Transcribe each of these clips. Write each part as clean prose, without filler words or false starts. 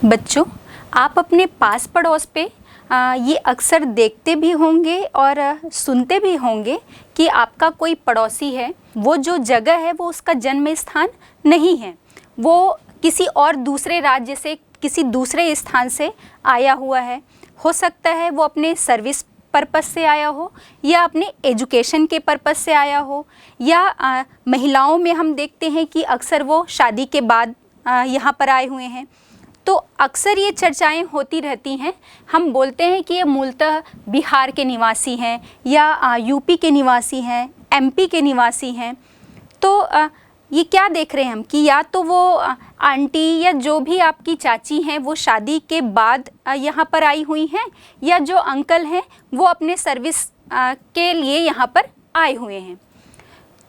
बच्चों, आप अपने पास पड़ोस पे ये अक्सर देखते भी होंगे और सुनते भी होंगे कि आपका कोई पड़ोसी है, वो जो जगह है वो उसका जन्म स्थान नहीं है, वो किसी और दूसरे राज्य से, किसी दूसरे स्थान से आया हुआ है। हो सकता है वो अपने सर्विस पर्पस से आया हो या अपने एजुकेशन के पर्पस से आया हो, या महिलाओं में हम देखते हैं कि अक्सर वो शादी के बाद यहाँ पर आए हुए हैं। तो अक्सर ये चर्चाएं होती रहती हैं। हम बोलते हैं कि ये मूलतः बिहार के निवासी हैं या यूपी के निवासी हैं, एमपी के निवासी हैं। तो ये क्या देख रहे हैं हम कि या तो वो आंटी या जो भी आपकी चाची हैं वो शादी के बाद यहाँ पर आई हुई हैं, या जो अंकल हैं वो अपने सर्विस के लिए यहाँ पर आए हुए हैं।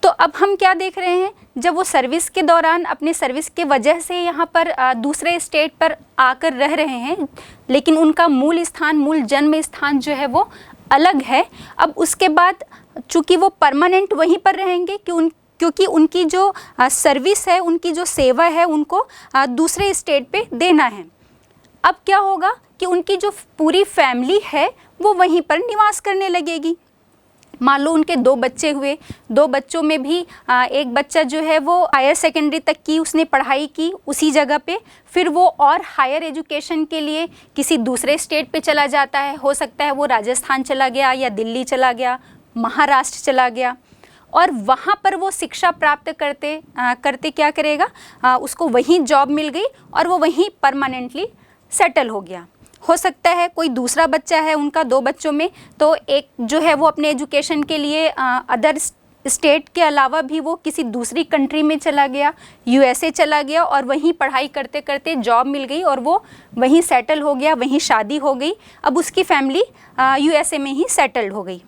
तो अब हम क्या देख रहे हैं, जब वो सर्विस के दौरान अपने सर्विस के वजह से यहाँ पर दूसरे स्टेट पर आकर रह रहे हैं, लेकिन उनका मूल स्थान, मूल जन्म स्थान जो है वो अलग है। अब उसके बाद चूँकि वो परमानेंट वहीं पर रहेंगे क्योंकि उनकी जो सर्विस है, उनकी जो सेवा है, उनको दूसरे स्टेट पे देना है। अब क्या होगा कि उनकी जो पूरी फैमिली है वो वहीं पर निवास करने लगेगी। मान लो उनके 2 बच्चे हुए, 2 बच्चों में भी एक बच्चा जो है वो हायर सेकेंडरी तक की उसने पढ़ाई की उसी जगह पे, फिर वो और हायर एजुकेशन के लिए किसी दूसरे स्टेट पे चला जाता है। हो सकता है वो राजस्थान चला गया या दिल्ली चला गया, महाराष्ट्र चला गया, और वहाँ पर वो शिक्षा प्राप्त करते करते क्या करेगा, उसको वहीं जॉब मिल गई और वो वहीं परमानेंटली सेटल हो गया। हो सकता है कोई दूसरा बच्चा है उनका 2 बच्चों में, तो एक जो है वो अपने एजुकेशन के लिए अदर स्टेट के अलावा भी वो किसी दूसरी कंट्री में चला गया, यूएसए चला गया, और वहीं पढ़ाई करते करते जॉब मिल गई और वो वहीं सेटल हो गया, वहीं शादी हो गई। अब उसकी फैमिली यूएसए में ही सेटल्ड हो गई।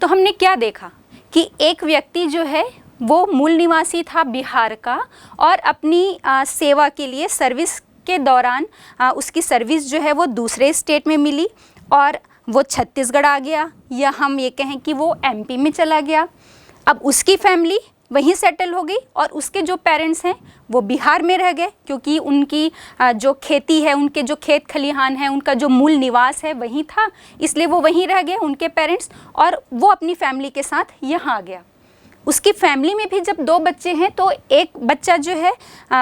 तो हमने क्या देखा कि एक व्यक्ति जो है वो मूल निवासी था बिहार का, और अपनी सेवा के लिए सर्विस के दौरान उसकी सर्विस जो है वो दूसरे स्टेट में मिली और वो छत्तीसगढ़ आ गया, या हम ये कहें कि वो एमपी में चला गया। अब उसकी फैमिली वहीं सेटल हो गई और उसके जो पेरेंट्स हैं वो बिहार में रह गए, क्योंकि उनकी जो खेती है, उनके जो खेत खलिहान है, उनका जो मूल निवास है वहीं था, इसलिए वो वहीं रह गए उनके पेरेंट्स, और वो अपनी फैमिली के साथ यहाँ आ गया। उसकी फैमिली में भी जब 2 बच्चे हैं, तो एक बच्चा जो है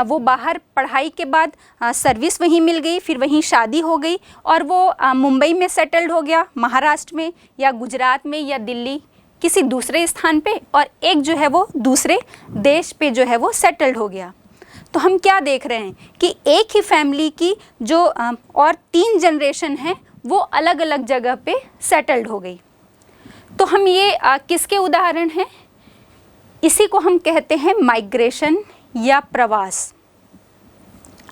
वो बाहर पढ़ाई के बाद सर्विस वहीं मिल गई, फिर वहीं शादी हो गई और वो मुंबई में सेटल्ड हो गया, महाराष्ट्र में या गुजरात में या दिल्ली किसी दूसरे स्थान पे, और एक जो है वो दूसरे देश पे जो है वो सेटल्ड हो गया। तो हम क्या देख रहे हैं कि एक ही फैमिली की जो और 3 जनरेशन हैं वो अलग अलग जगह पे सेटल्ड हो गई। तो हम ये किसके उदाहरण हैं? इसी को हम कहते हैं माइग्रेशन या प्रवास।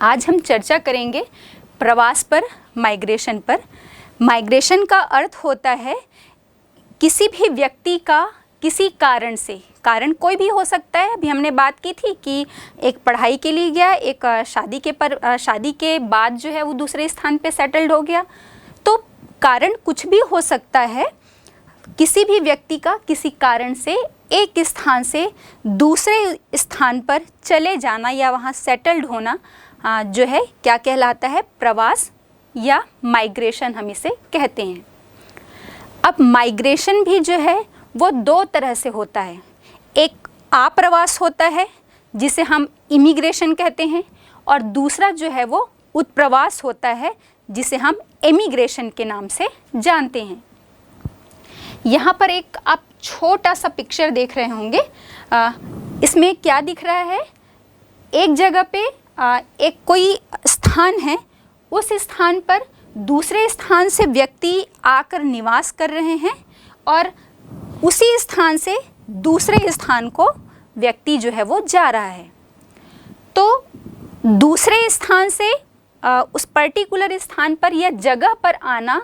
आज हम चर्चा करेंगे प्रवास पर, माइग्रेशन पर। माइग्रेशन का अर्थ होता है किसी भी व्यक्ति का किसी कारण से, कारण कोई भी हो सकता है। अभी हमने बात की थी कि एक पढ़ाई के लिए गया, एक शादी के बाद जो है वो दूसरे स्थान पे सेटल्ड हो गया। तो कारण कुछ भी हो सकता है। किसी भी व्यक्ति का किसी कारण से एक स्थान से दूसरे स्थान पर चले जाना या वहाँ सेटल्ड होना जो है क्या कहलाता है? प्रवास या माइग्रेशन हम इसे कहते हैं। अब माइग्रेशन भी जो है वो 2 तरह से होता है। एक आप्रवास होता है जिसे हम इमिग्रेशन कहते हैं, और दूसरा जो है वो उत्प्रवास होता है जिसे हम एमिग्रेशन के नाम से जानते हैं। यहाँ पर एक आप छोटा सा पिक्चर देख रहे होंगे। इसमें क्या दिख रहा है? एक जगह पे एक कोई स्थान है, उस स्थान पर दूसरे स्थान से व्यक्ति आकर निवास कर रहे हैं, और उसी स्थान से दूसरे स्थान को व्यक्ति जो है वो जा रहा है। तो दूसरे स्थान से उस पर्टिकुलर स्थान पर या जगह पर आना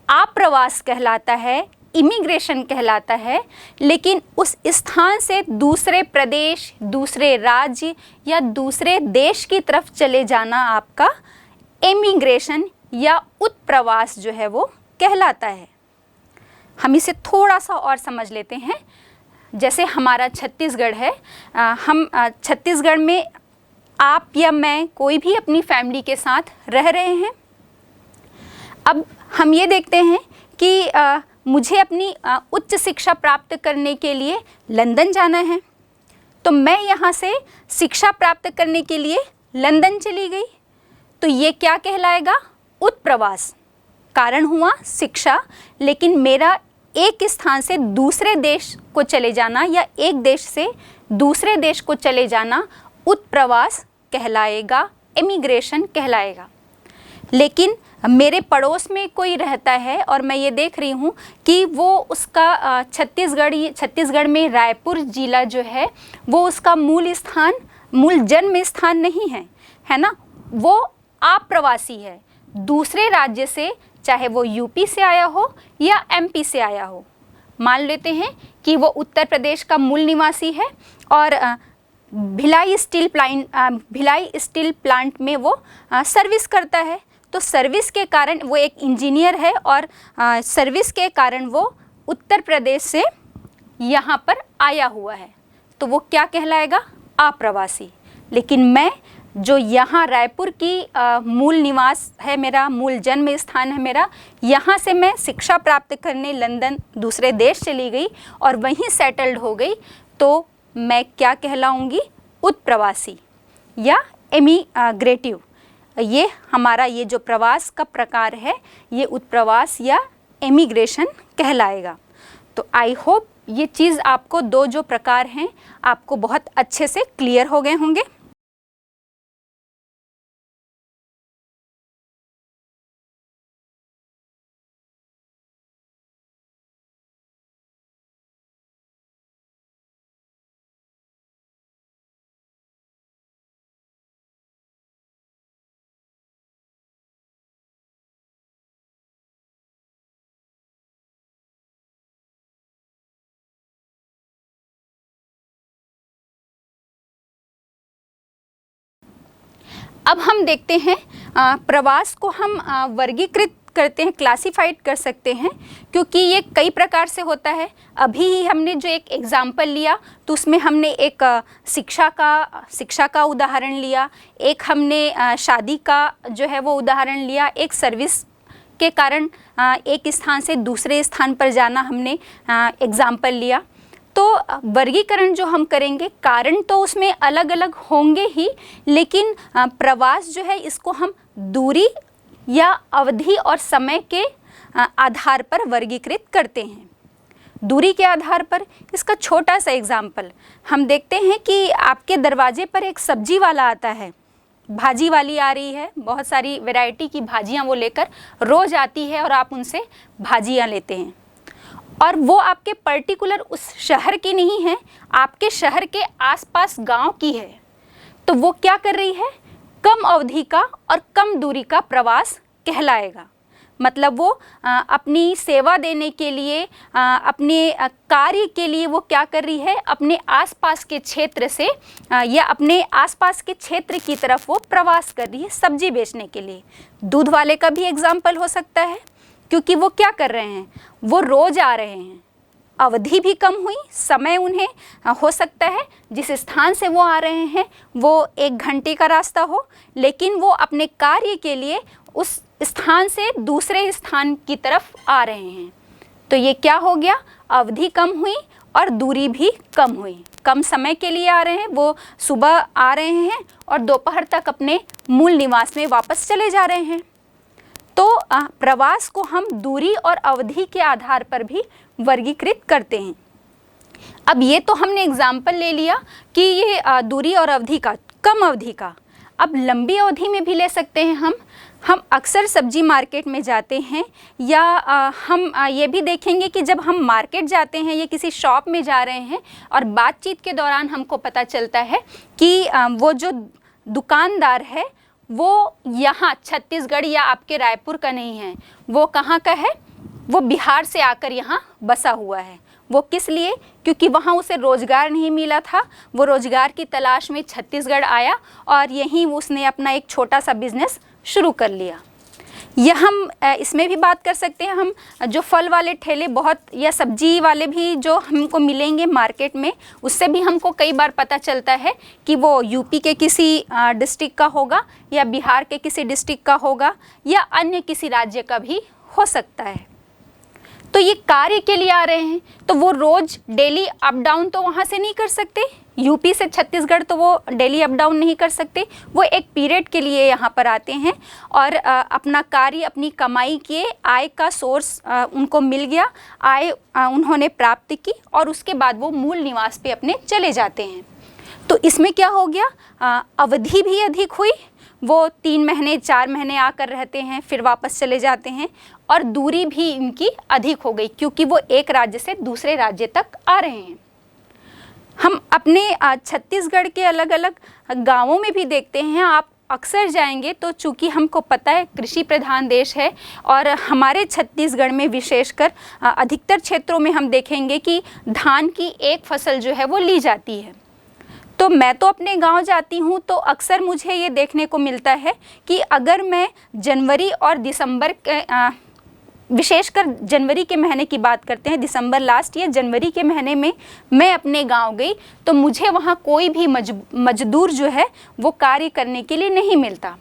आप्रवास कहलाता है, इमिग्रेशन कहलाता है। लेकिन उस स्थान से दूसरे प्रदेश, दूसरे राज्य या दूसरे देश की तरफ चले जाना आपका एमिग्रेशन या उत्प्रवास जो है वो कहलाता है। हम इसे थोड़ा सा और समझ लेते हैं। जैसे हमारा छत्तीसगढ़ है, हम छत्तीसगढ़ में आप या मैं, कोई भी अपनी फैमिली के साथ रह रहे हैं। अब हम ये देखते हैं कि मुझे अपनी उच्च शिक्षा प्राप्त करने के लिए लंदन जाना है, तो मैं यहाँ से शिक्षा प्राप्त करने के लिए लंदन चली गई, तो ये क्या कहलाएगा? उत्प्रवास। कारण हुआ शिक्षा, लेकिन मेरा एक स्थान से दूसरे देश को चले जाना या एक देश से दूसरे देश को चले जाना उत्प्रवास कहलाएगा, इमिग्रेशन कहलाएगा। लेकिन मेरे पड़ोस में कोई रहता है और मैं ये देख रही हूँ कि वो उसका छत्तीसगढ़ में रायपुर जिला जो है वो उसका मूल जन्म स्थान नहीं है, है ना, वो अप्रवासी है, दूसरे राज्य से, चाहे वो यूपी से आया हो या एमपी से आया हो। मान लेते हैं कि वो उत्तर प्रदेश का मूल निवासी है और भिलाई स्टील प्लांट में वो सर्विस करता है, तो सर्विस के कारण वो एक इंजीनियर है और सर्विस के कारण वो उत्तर प्रदेश से यहाँ पर आया हुआ है, तो वो क्या कहलाएगा? अप्रवासी। लेकिन मैं जो यहाँ रायपुर की मूल निवास है मेरा, मूल जन्म स्थान है मेरा, यहाँ से मैं शिक्षा प्राप्त करने लंदन दूसरे देश चली गई और वहीं सेटल्ड हो गई, तो मैं क्या कहलाऊँगी? उत्प्रवासी या एमिग्रेटिव। ये हमारा ये जो प्रवास का प्रकार है ये उत्प्रवास या एमिग्रेशन कहलाएगा। तो आई होप ये चीज़ आपको दो जो प्रकार हैं आपको बहुत अच्छे से क्लियर हो गए होंगे। अब हम देखते हैं प्रवास को हम वर्गीकृत करते हैं, क्लासिफाइड कर सकते हैं, क्योंकि ये कई प्रकार से होता है। अभी ही हमने जो एक एग्जाम्पल लिया तो उसमें हमने एक शिक्षा का उदाहरण लिया, एक हमने शादी का जो है वो उदाहरण लिया, एक सर्विस के कारण एक स्थान से दूसरे स्थान पर जाना हमने एग्जाम्पल लिया। तो वर्गीकरण जो हम करेंगे, कारण तो उसमें अलग अलग होंगे ही, लेकिन प्रवास जो है इसको हम दूरी या अवधि और समय के आधार पर वर्गीकृत करते हैं। दूरी के आधार पर इसका छोटा सा एग्जाम्पल हम देखते हैं कि आपके दरवाजे पर एक सब्जी वाला आता है, भाजी वाली आ रही है, बहुत सारी वैरायटी की भाजियां वो लेकर रोज़ आती है और आप उनसे भाजियां लेते हैं, और वो आपके पर्टिकुलर उस शहर की नहीं है, आपके शहर के आसपास गांव की है। तो वो क्या कर रही है? कम अवधि का और कम दूरी का प्रवास कहलाएगा। मतलब वो अपनी सेवा देने के लिए, अपने कार्य के लिए वो क्या कर रही है? अपने आसपास के क्षेत्र से या अपने आसपास के क्षेत्र की तरफ वो प्रवास कर रही है सब्जी बेचने के लिए। दूध वाले का भी एग्जाम्पल हो सकता है, क्योंकि वो क्या कर रहे हैं? वो रोज़ आ रहे हैं, अवधि भी कम हुई, समय उन्हें हो सकता है जिस स्थान से वो आ रहे हैं वो 1 घंटे का रास्ता हो, लेकिन वो अपने कार्य के लिए उस स्थान से दूसरे स्थान की तरफ आ रहे हैं। तो ये क्या हो गया? अवधि कम हुई और दूरी भी कम हुई। कम समय के लिए आ रहे हैं, वो सुबह आ रहे हैं और दोपहर तक अपने मूल निवास में वापस चले जा रहे हैं। तो प्रवास को हम दूरी और अवधि के आधार पर भी वर्गीकृत करते हैं। अब ये तो हमने एग्जाम्पल ले लिया कि ये दूरी और अवधि का, कम अवधि का। अब लंबी अवधि में भी ले सकते हैं हम अक्सर सब्जी मार्केट में जाते हैं, या हम ये भी देखेंगे कि जब हम मार्केट जाते हैं या किसी शॉप में जा रहे हैं और बातचीत के दौरान हमको पता चलता है कि वो जो दुकानदार है वो यहाँ छत्तीसगढ़ या आपके रायपुर का नहीं है, वो कहाँ का है? वो बिहार से आकर यहाँ बसा हुआ है। वो किस लिए? क्योंकि वहाँ उसे रोज़गार नहीं मिला था, वो रोज़गार की तलाश में छत्तीसगढ़ आया और यहीं उसने अपना एक छोटा सा बिजनेस शुरू कर लिया। या हम इसमें भी बात कर सकते हैं, हम जो फल वाले ठेले बहुत या सब्जी वाले भी जो हमको मिलेंगे मार्केट में, उससे भी हमको कई बार पता चलता है कि वो यूपी के किसी डिस्ट्रिक्ट का होगा या बिहार के किसी डिस्ट्रिक्ट का होगा या अन्य किसी राज्य का भी हो सकता है। तो ये कार्य के लिए आ रहे हैं, तो वो रोज़ डेली अप डाउन तो वहाँ से नहीं कर सकते, यूपी से छत्तीसगढ़ तो वो डेली अप डाउन नहीं कर सकते, वो एक पीरियड के लिए यहाँ पर आते हैं और अपना कार्य, अपनी कमाई के आय का सोर्स उनको मिल गया, आय उन्होंने प्राप्त की और उसके बाद वो मूल निवास पे अपने चले जाते हैं। तो इसमें क्या हो गया, अवधि भी अधिक हुई, वो 3 महीने 4 महीने आकर रहते हैं फिर वापस चले जाते हैं, और दूरी भी इनकी अधिक हो गई क्योंकि वो एक राज्य से दूसरे राज्य तक आ रहे हैं। हम अपने छत्तीसगढ़ के अलग अलग गांवों में भी देखते हैं, आप अक्सर जाएंगे तो चूँकि हमको पता है कृषि प्रधान देश है और हमारे छत्तीसगढ़ में विशेषकर अधिकतर क्षेत्रों में हम देखेंगे कि धान की एक फसल जो है वो ली जाती है। तो मैं तो अपने गांव जाती हूं तो अक्सर मुझे ये देखने को मिलता है कि अगर मैं जनवरी और दिसंबर के विशेषकर जनवरी के महीने की बात करते हैं, दिसंबर लास्ट या जनवरी के महीने में मैं अपने गांव गई तो मुझे वहां कोई भी मजदूर जो है वो कार्य करने के लिए नहीं मिलता।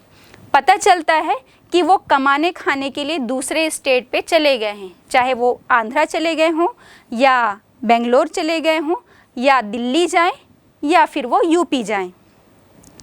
पता चलता है कि वो कमाने खाने के लिए दूसरे स्टेट पे चले गए हैं, चाहे वो आंध्रा चले गए हों या बेंगलोर चले गए हों या दिल्ली जाएं या फिर वो यूपी जाएं।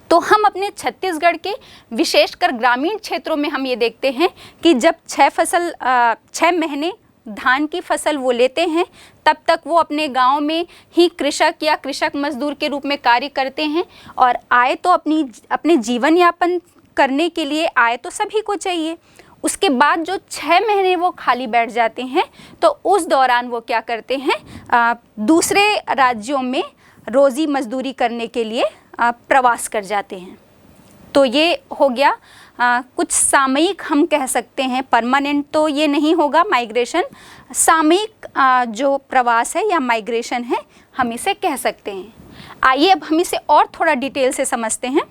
तो हम अपने छत्तीसगढ़ के विशेषकर ग्रामीण क्षेत्रों में हम ये देखते हैं कि जब 6 महीने धान की फसल वो लेते हैं तब तक वो अपने गांव में ही कृषक या कृषक मजदूर के रूप में कार्य करते हैं और आय तो अपने जीवन यापन करने के लिए आय तो सभी को चाहिए। उसके बाद जो 6 महीने वो खाली बैठ जाते हैं तो उस दौरान वो क्या करते हैं, दूसरे राज्यों में रोज़ी मजदूरी करने के लिए प्रवास कर जाते हैं। तो ये हो गया कुछ सामयिक, हम कह सकते हैं परमानेंट तो ये नहीं होगा माइग्रेशन, सामयिक जो प्रवास है या माइग्रेशन है हम इसे कह सकते हैं। आइए अब हम इसे और थोड़ा डिटेल से समझते हैं।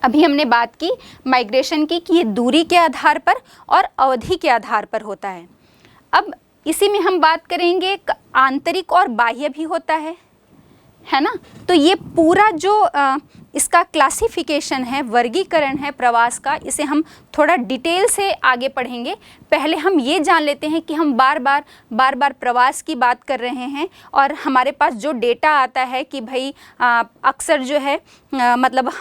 अभी हमने बात की माइग्रेशन की कि ये दूरी के आधार पर और अवधि के आधार पर होता है। अब इसी में हम बात करेंगे आंतरिक और बाह्य भी होता है ना। तो ये पूरा जो इसका क्लासिफिकेशन है, वर्गीकरण है प्रवास का, इसे हम थोड़ा डिटेल से आगे पढ़ेंगे। पहले हम ये जान लेते हैं कि हम बार बार प्रवास की बात कर रहे हैं और हमारे पास जो डेटा आता है कि भाई अक्सर जो है मतलब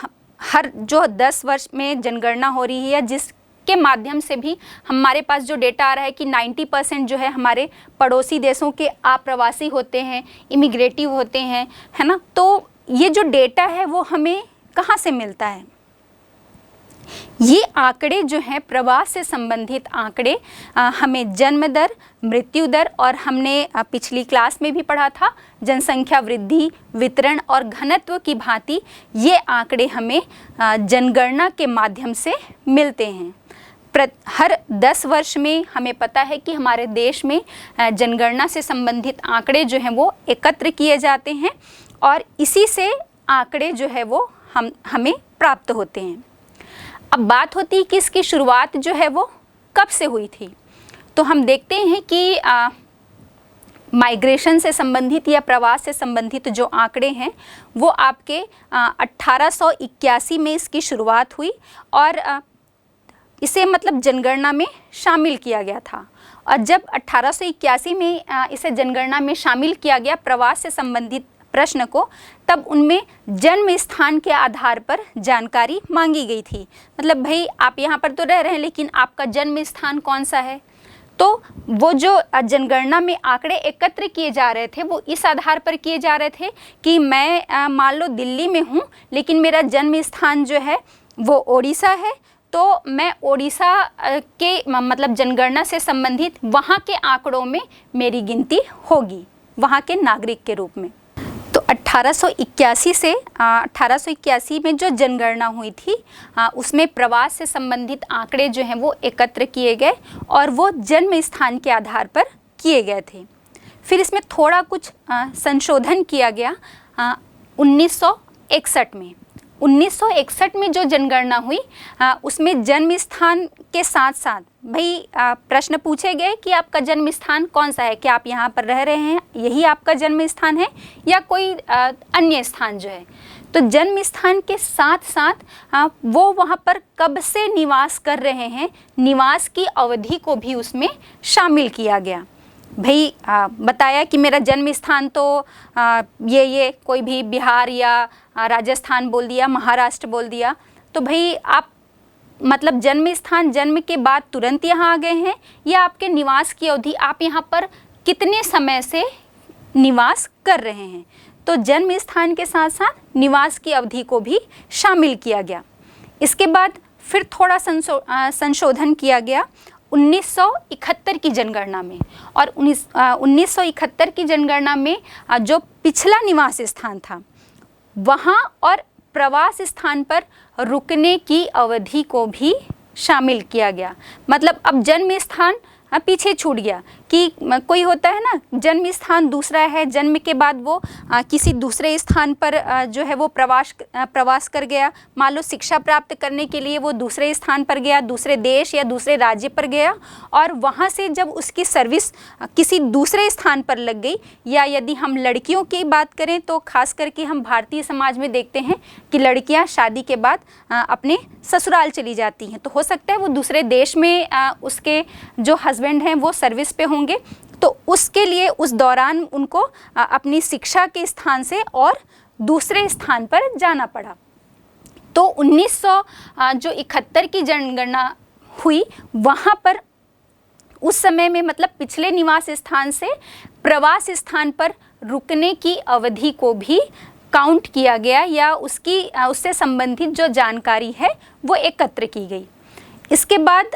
हर जो 10 वर्ष में जनगणना हो रही है या जिसके माध्यम से भी हमारे पास जो डेटा आ रहा है कि 90% जो है हमारे पड़ोसी देशों के अप्रवासी होते हैं, इमिग्रेटिव होते हैं, है ना। तो ये जो डेटा है वो हमें कहाँ से मिलता है? ये आंकड़े जो हैं प्रवास से संबंधित आंकड़े हमें जन्म दर, मृत्यु दर और हमने पिछली क्लास में भी पढ़ा था जनसंख्या वृद्धि, वितरण और घनत्व की भांति ये आंकड़े हमें जनगणना के माध्यम से मिलते हैं। हर 10 वर्ष में हमें पता है कि हमारे देश में जनगणना से संबंधित आंकड़े जो हैं वो एकत्र किए जाते हैं और इसी से आंकड़े जो है वो हमें प्राप्त होते हैं। अब बात होती है कि इसकी शुरुआत जो है वो कब से हुई थी। तो हम देखते हैं कि माइग्रेशन से संबंधित या प्रवास से संबंधित जो आंकड़े हैं वो आपके 1881 में इसकी शुरुआत हुई और इसे मतलब जनगणना में शामिल किया गया था। और जब 1881 में इसे जनगणना में शामिल किया गया प्रवास से संबंधित प्रश्न को, तब उनमें जन्म स्थान के आधार पर जानकारी मांगी गई थी। मतलब भाई आप यहाँ पर तो रह रहे हैं लेकिन आपका जन्म स्थान कौन सा है। तो वो जो जनगणना में आंकड़े एकत्र किए जा रहे थे वो इस आधार पर किए जा रहे थे कि मैं मान लो दिल्ली में हूँ लेकिन मेरा जन्म स्थान जो है वो ओडिशा है, तो मैं ओडिशा के मतलब जनगणना से संबंधित वहाँ के आंकड़ों में मेरी गिनती होगी वहाँ के नागरिक के रूप में। तो 1881 में जो जनगणना हुई थी उसमें प्रवास से संबंधित आंकड़े जो हैं वो एकत्र किए गए और वो जन्म स्थान के आधार पर किए गए थे। फिर इसमें थोड़ा कुछ संशोधन किया गया 1961 में। 1961 में जो जनगणना हुई उसमें जन्म स्थान के साथ साथ भाई प्रश्न पूछे गए कि आपका जन्म स्थान कौन सा है, क्या आप यहाँ पर रह रहे हैं, यही आपका जन्म स्थान है या कोई अन्य स्थान जो है। तो जन्म स्थान के साथ साथ वो वहाँ पर कब से निवास कर रहे हैं, निवास की अवधि को भी उसमें शामिल किया गया। भाई बताया कि मेरा जन्म स्थान तो ये कोई भी बिहार या राजस्थान बोल दिया, महाराष्ट्र बोल दिया, तो भाई आप मतलब जन्म स्थान जन्म के बाद तुरंत यहाँ आ गए हैं या आपके निवास की अवधि आप यहाँ पर कितने समय से निवास कर रहे हैं। तो जन्म स्थान के साथ साथ निवास की अवधि को भी शामिल किया गया। इसके बाद फिर थोड़ा संशोधन किया गया 1971 की जनगणना में, और 1971 की जनगणना में जो पिछला निवास स्थान था वहाँ और प्रवास स्थान पर रुकने की अवधि को भी शामिल किया गया। मतलब अब जन्म स्थान पीछे छूट गया कि कोई होता है ना, जन्म स्थान दूसरा है, जन्म के बाद वो किसी दूसरे स्थान पर जो है वो प्रवास कर गया। मान लो शिक्षा प्राप्त करने के लिए वो दूसरे स्थान पर गया, दूसरे देश या दूसरे राज्य पर गया, और वहाँ से जब उसकी सर्विस किसी दूसरे स्थान पर लग गई, या यदि हम लड़कियों की बात करें तो खास करके हम भारतीय समाज में देखते हैं कि लड़कियाँ शादी के बाद अपने ससुराल चली जाती हैं। तो हो सकता है वो दूसरे देश में उसके जो हस्बैंड हैं वो सर्विस पे होंगे, तो उसके लिए उस दौरान उनको अपनी शिक्षा के स्थान से और दूसरे स्थान पर जाना पड़ा। तो 1971 की जनगणना हुई, वहाँ पर उस समय में मतलब पिछले निवास स्थान से प्रवास स्थान पर रुकने की अवधि को भी काउंट किया गया, या उससे संबंधित जो जानकारी है वो एकत्र की गई। इसके बाद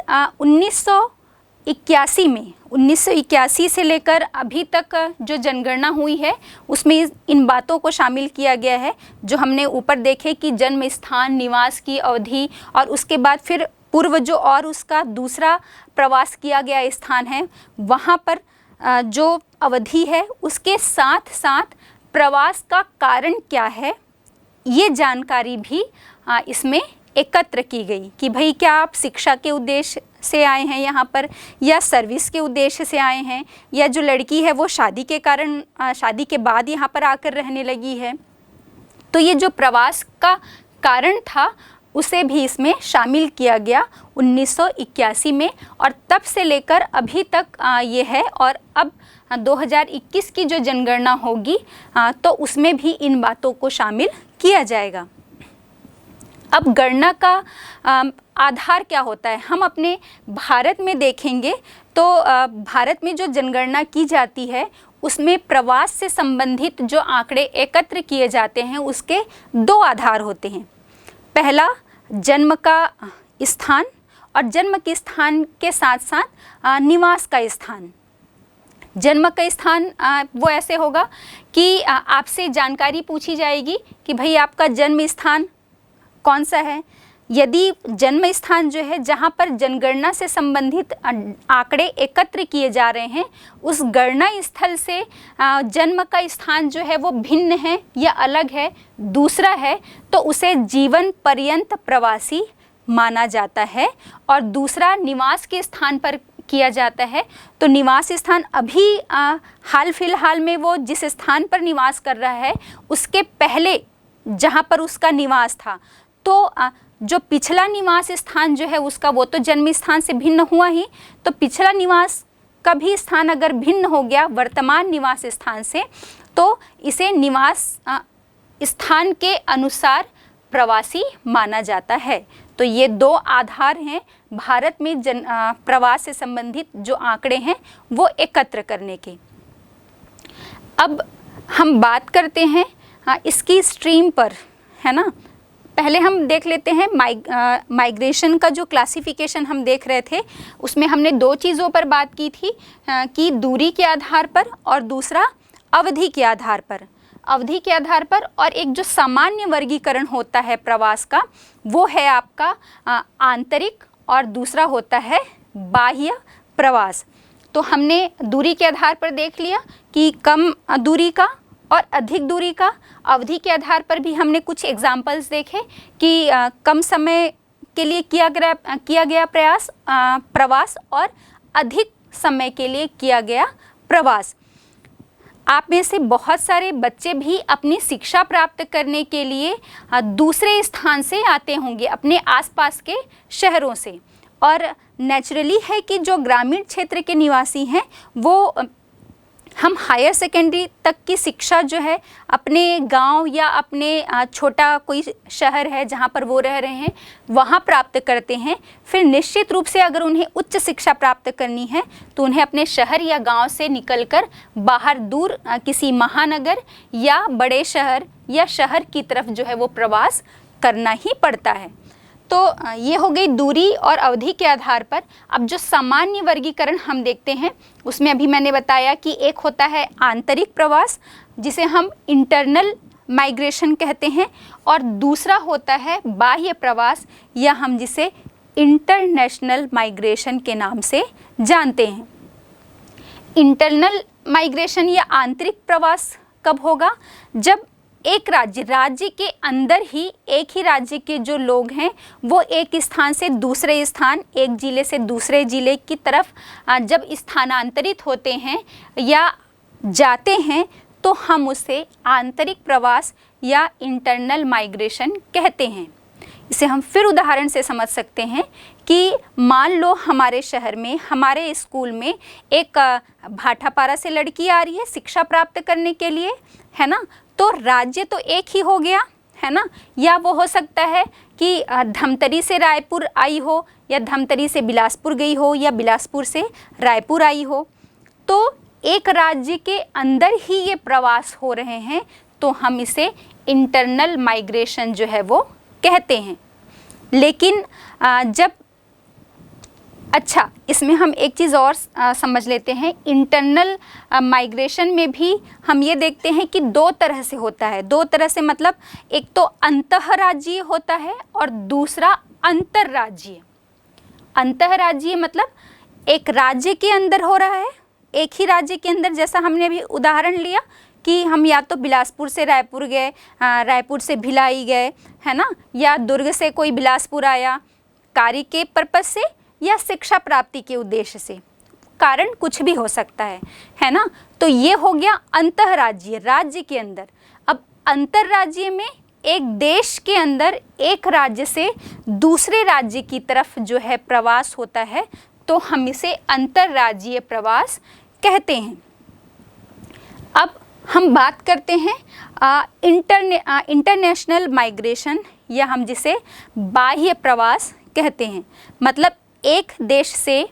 1981 से लेकर अभी तक जो जनगणना हुई है उसमें इन बातों को शामिल किया गया है जो हमने ऊपर देखे कि जन्म स्थान, निवास की अवधि, और उसके बाद फिर पूर्व जो और उसका दूसरा प्रवास किया गया स्थान है वहाँ पर जो अवधि है उसके साथ साथ प्रवास का कारण क्या है, ये जानकारी भी इसमें एकत्र की गई कि भाई क्या आप शिक्षा के उद्देश्य से आए हैं यहाँ पर, या सर्विस के उद्देश्य से आए हैं, या जो लड़की है वो शादी के कारण शादी के बाद यहाँ पर आकर रहने लगी है। तो ये जो प्रवास का कारण था उसे भी इसमें शामिल किया गया 1981 में, और तब से लेकर अभी तक ये है। और अब 2021 की जो जनगणना होगी तो उसमें भी इन बातों को शामिल किया जाएगा। अब गणना का आधार क्या होता है, हम अपने भारत में देखेंगे तो भारत में जो जनगणना की जाती है उसमें प्रवास से संबंधित जो आंकड़े एकत्र किए जाते हैं उसके दो आधार होते हैं। पहला जन्म का स्थान, और जन्म के स्थान के साथ साथ निवास का स्थान। जन्म का स्थान वो ऐसे होगा कि आपसे जानकारी पूछी जाएगी कि भाई आपका जन्म स्थान कौन सा है। यदि जन्म स्थान जो है जहाँ पर जनगणना से संबंधित आंकड़े एकत्र किए जा रहे हैं उस गणना स्थल से जन्म का स्थान जो है वो भिन्न है या अलग है, दूसरा है, तो उसे जीवन पर्यंत प्रवासी माना जाता है। और दूसरा निवास के स्थान पर किया जाता है, तो निवास स्थान अभी हाल फिलहाल में वो जिस स्थान पर निवास कर रहा है उसके पहले जहाँ पर उसका निवास था, तो जो पिछला निवास स्थान जो है उसका वो तो जन्म स्थान से भिन्न हुआ ही, तो पिछला निवास का भी स्थान अगर भिन्न हो गया वर्तमान निवास स्थान से, तो इसे निवास स्थान के अनुसार प्रवासी माना जाता है। तो ये दो आधार हैं भारत में प्रवास से संबंधित जो आंकड़े हैं वो एकत्र करने के। अब हम बात करते हैं इसकी स्ट्रीम पर, है ना। पहले हम देख लेते हैं माइग्रेशन का जो क्लासिफिकेशन हम देख रहे थे उसमें हमने दो चीज़ों पर बात की थी कि दूरी के आधार पर और दूसरा अवधि के आधार पर। अवधि के आधार पर और एक जो सामान्य वर्गीकरण होता है प्रवास का वो है आपका आंतरिक, और दूसरा होता है बाह्य प्रवास। तो हमने दूरी के आधार पर देख लिया कि कम दूरी का और अधिक दूरी का अवधि के आधार पर भी हमने कुछ एग्जाम्पल्स देखे कि कम समय के लिए किया गया प्रवास और अधिक समय के लिए किया गया प्रवास। आप में से बहुत सारे बच्चे भी अपनी शिक्षा प्राप्त करने के लिए दूसरे स्थान से आते होंगे, अपने आसपास के शहरों से। और नेचुरली है कि जो ग्रामीण क्षेत्र के निवासी हैं वो हम हायर सेकेंडरी तक की शिक्षा जो है अपने गांव या अपने छोटा कोई शहर है जहां पर वो रह रहे हैं वहां प्राप्त करते हैं। फिर निश्चित रूप से अगर उन्हें उच्च शिक्षा प्राप्त करनी है तो उन्हें अपने शहर या गांव से निकलकर बाहर दूर किसी महानगर या बड़े शहर या शहर की तरफ जो है वो प्रवास करना ही पड़ता है। तो ये हो गई दूरी और अवधि के आधार पर। अब जो सामान्य वर्गीकरण हम देखते हैं उसमें अभी मैंने बताया कि एक होता है आंतरिक प्रवास जिसे हम इंटरनल माइग्रेशन कहते हैं, और दूसरा होता है बाह्य प्रवास या हम जिसे इंटरनेशनल माइग्रेशन के नाम से जानते हैं। इंटरनल माइग्रेशन या आंतरिक प्रवास कब होगा? जब एक राज्य के अंदर ही एक ही राज्य के जो लोग हैं वो एक स्थान से दूसरे स्थान, एक जिले से दूसरे जिले की तरफ जब स्थानांतरित होते हैं या जाते हैं तो हम उसे आंतरिक प्रवास या इंटरनल माइग्रेशन कहते हैं। इसे हम फिर उदाहरण से समझ सकते हैं कि मान लो हमारे शहर में, हमारे स्कूल में एक भाटापारा से लड़की आ रही है शिक्षा प्राप्त करने के लिए, है ना। तो राज्य तो एक ही हो गया, है ना। या वो हो सकता है कि धमतरी से रायपुर आई हो या धमतरी से बिलासपुर गई हो या बिलासपुर से रायपुर आई हो। तो एक राज्य के अंदर ही ये प्रवास हो रहे हैं तो हम इसे इंटरनल माइग्रेशन जो है वो कहते हैं। लेकिन जब अच्छा, इसमें हम एक चीज़ और समझ लेते हैं। इंटरनल माइग्रेशन में भी हम ये देखते हैं कि दो तरह से होता है। दो तरह से मतलब एक तो अंतर्राज्यीय होता है और दूसरा अंतर्राज्यीय। अंतर्राज्यीय मतलब एक राज्य के अंदर हो रहा है, एक ही राज्य के अंदर, जैसा हमने अभी उदाहरण लिया कि हम या तो बिलासपुर से रायपुर गए, रायपुर से भिलाई गए, है ना, या दुर्ग से कोई बिलासपुर आया कार्य के पर्पज से या शिक्षा प्राप्ति के उद्देश्य से। कारण कुछ भी हो सकता है ना। तो ये हो गया अंतर्राज्यीय, राज्य के अंदर। अब अंतर्राज्यीय में एक देश के अंदर एक राज्य से दूसरे राज्य की तरफ जो है प्रवास होता है तो हम इसे अंतर्राज्यीय प्रवास कहते हैं। अब हम बात करते हैं इंटरनेशनल माइग्रेशन या हम जिसे बाह्य प्रवास कहते हैं। मतलब एक देश से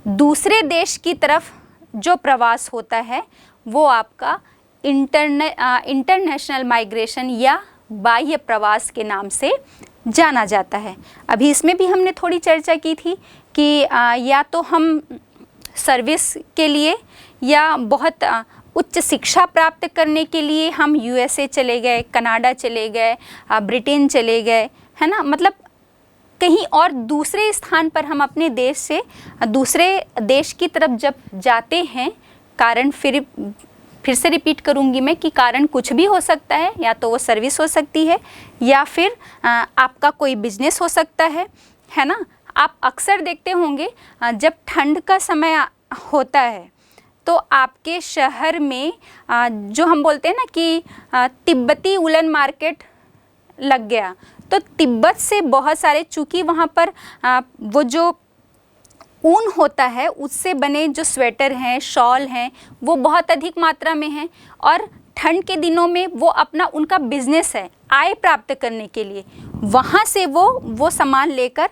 दूसरे देश की तरफ जो प्रवास होता है वो आपका इंटरनेशनल माइग्रेशन या बाह्य प्रवास के नाम से जाना जाता है। अभी इसमें भी हमने थोड़ी चर्चा की थी कि या तो हम सर्विस के लिए या बहुत उच्च शिक्षा प्राप्त करने के लिए हम यूएसए चले गए, कनाडा चले गए, ब्रिटेन चले गए, है ना। मतलब कहीं और दूसरे स्थान पर हम अपने देश से दूसरे देश की तरफ जब जाते हैं, कारण फिर से रिपीट करूंगी मैं कि कारण कुछ भी हो सकता है, या तो वो सर्विस हो सकती है या फिर आपका कोई बिजनेस हो सकता है ना। आप अक्सर देखते होंगे जब ठंड का समय होता है तो आपके शहर में जो हम बोलते हैं ना कि तिब्बती उलन मार्केट लग गया, तो तिब्बत से बहुत सारे, चूँकि वहाँ पर वो जो ऊन होता है उससे बने जो स्वेटर हैं, शॉल हैं, वो बहुत अधिक मात्रा में हैं और ठंड के दिनों में वो अपना उनका बिजनेस है आय प्राप्त करने के लिए, वहाँ से वो सामान लेकर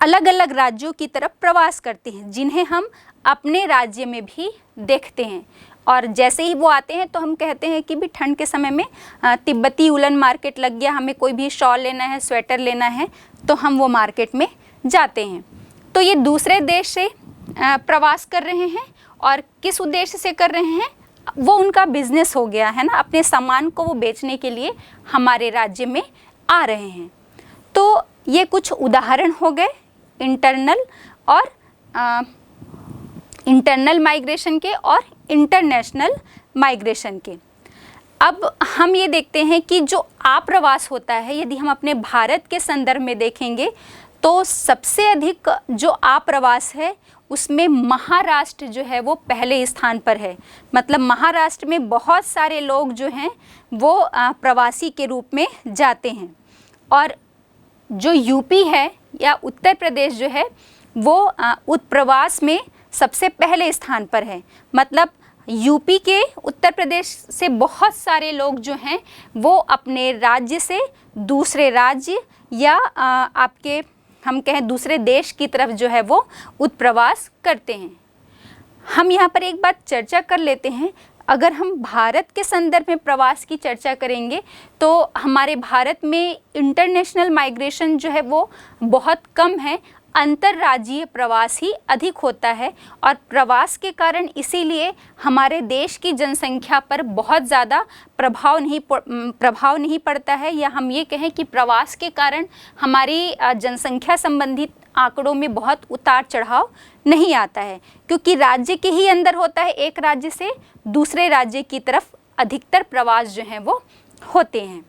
अलग अलग राज्यों की तरफ प्रवास करते हैं, जिन्हें हम अपने राज्य में भी देखते हैं। और जैसे ही वो आते हैं तो हम कहते हैं कि भी ठंड के समय में तिब्बती उलन मार्केट लग गया, हमें कोई भी शॉल लेना है, स्वेटर लेना है, तो हम वो मार्केट में जाते हैं। तो ये दूसरे देश से प्रवास कर रहे हैं और किस उद्देश्य से कर रहे हैं, वो उनका बिजनेस हो गया है ना, अपने सामान को वो बेचने के लिए हमारे राज्य में आ रहे हैं। तो ये कुछ उदाहरण हो गए इंटरनल और इंटरनल माइग्रेशन के और इंटरनेशनल माइग्रेशन के। अब हम ये देखते हैं कि जो आप्रवास होता है, यदि हम अपने भारत के संदर्भ में देखेंगे तो सबसे अधिक जो आप्रवास है उसमें महाराष्ट्र जो है वो पहले स्थान पर है। मतलब महाराष्ट्र में बहुत सारे लोग जो हैं वो प्रवासी के रूप में जाते हैं। और जो यूपी है या उत्तर प्रदेश जो है वो उत्प्रवास में सबसे पहले स्थान पर है। मतलब यूपी के उत्तर प्रदेश से बहुत सारे लोग जो हैं वो अपने राज्य से दूसरे राज्य या आपके हम कहें दूसरे देश की तरफ जो है वो उत्प्रवास करते हैं। हम यहाँ पर एक बात चर्चा कर लेते हैं। अगर हम भारत के संदर्भ में प्रवास की चर्चा करेंगे तो हमारे भारत में इंटरनेशनल माइग्रेशन जो है वो बहुत कम है, अंतर्राज्यीय प्रवास ही अधिक होता है। और प्रवास के कारण इसीलिए हमारे देश की जनसंख्या पर बहुत ज़्यादा प्रभाव नहीं पड़ता है, या हम ये कहें कि प्रवास के कारण हमारी जनसंख्या संबंधित आंकड़ों में बहुत उतार चढ़ाव नहीं आता है, क्योंकि राज्य के ही अंदर होता है, एक राज्य से दूसरे राज्य की तरफ अधिकतर प्रवास जो हैं वो होते हैं।